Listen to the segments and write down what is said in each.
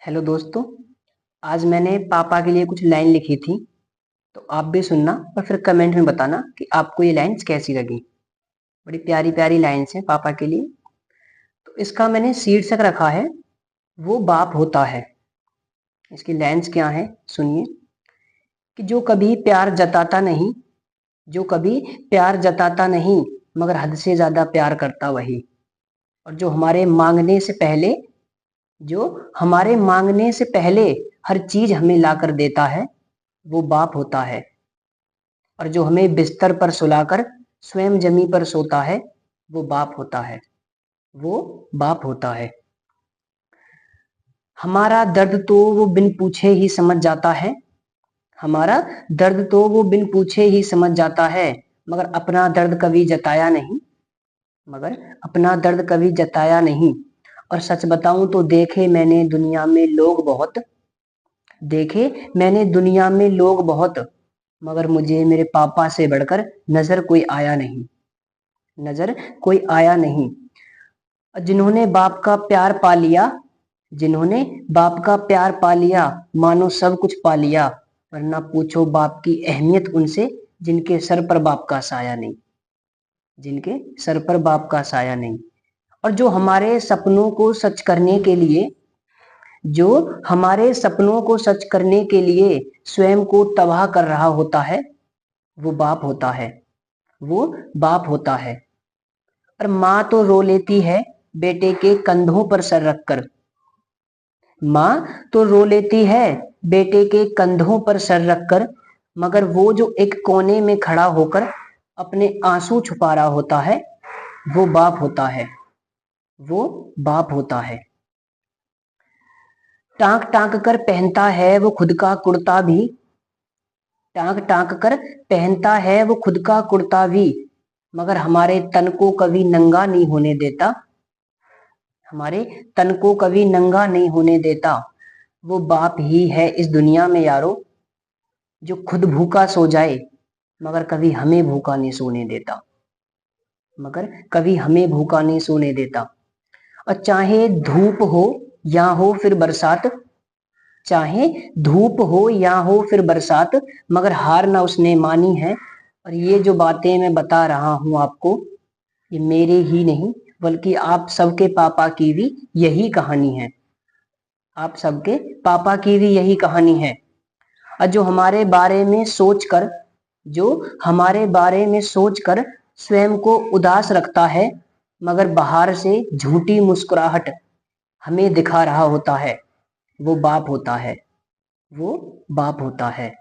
Hello दोस्तों। आज मैंने पापा के लिए कुछ लाइन लिखी थी, तो आप भी सुनना और फिर कमेंट में बताना कि आपको ये लाइन्स कैसी लगी। बड़ी प्यारी प्यारी लाइन्स हैं पापा के लिए। तो इसका मैंने शीर्षक रखा है, वो बाप होता है। इसकी लाइन्स क्या है सुनिए। कि जो कभी प्यार जताता नहीं, जो कभी प्यार जताता नहीं, मगर हद से ज्यादा प्यार करता वही। और जो हमारे मांगने से पहले हर चीज हमें लाकर देता है, वो बाप होता है। और जो हमें बिस्तर पर सुलाकर स्वयं जमी पर सोता है, वो बाप होता है। वो बाप होता है। हमारा दर्द तो वो बिन पूछे ही समझ जाता है, हमारा दर्द तो वो बिन पूछे ही समझ जाता है, मगर अपना दर्द कभी जताया नहीं, मगर अपना दर्द कभी जताया नहीं। और सच बताऊं तो देखे मैंने दुनिया में लोग बहुत, मगर मुझे मेरे पापा से बढ़कर नजर कोई आया नहीं, नजर कोई आया नहीं। जिन्होंने बाप का प्यार पा लिया, जिन्होंने बाप का प्यार पा लिया, मानो सब कुछ पा लिया। वरना पूछो बाप की अहमियत उनसे, जिनके सर पर बाप का साया नहीं, जिनके सर पर बाप का साया नहीं। और जो हमारे सपनों को सच करने के लिए, जो हमारे सपनों को सच करने के लिए स्वयं को तबाह कर रहा होता है, वो बाप होता है। वो बाप होता है। और माँ तो रो लेती है बेटे के कंधों पर सर रखकर, माँ तो रो लेती है बेटे के कंधों पर सर रखकर, मगर वो जो एक कोने में खड़ा होकर अपने आंसू छुपा रहा होता है, वो बाप होता है। वो बाप होता है। टांक टांक कर पहनता है वो खुद का कुर्ता भी, टांक टांक कर पहनता है वो खुद का कुर्ता भी, मगर हमारे तन को कभी नंगा नहीं होने देता, हमारे तन को कभी नंगा नहीं होने देता। वो बाप ही है इस दुनिया में यारो, जो खुद भूखा सो जाए, मगर कभी हमें भूखा नहीं सोने देता, मगर कभी हमें भूखा नहीं सोने देता। और चाहे धूप हो या हो फिर बरसात, चाहे धूप हो या हो फिर बरसात, मगर हार ना उसने मानी है। और ये जो बातें मैं बता रहा हूं आपको, ये मेरे ही नहीं बल्कि आप सबके पापा की भी यही कहानी है। आप सबके पापा की भी यही कहानी है। और जो हमारे बारे में सोचकर स्वयं को उदास रखता है, मगर बाहर से झूठी मुस्कुराहट हमें दिखा रहा होता है, वो बाप होता है। वो बाप होता है।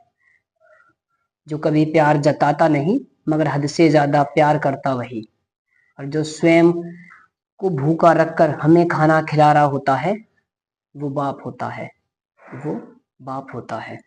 जो कभी प्यार जताता नहीं, मगर हद से ज्यादा प्यार करता वही। और जो स्वयं को भूखा रखकर हमें खाना खिला रहा होता है, वो बाप होता है। वो बाप होता है।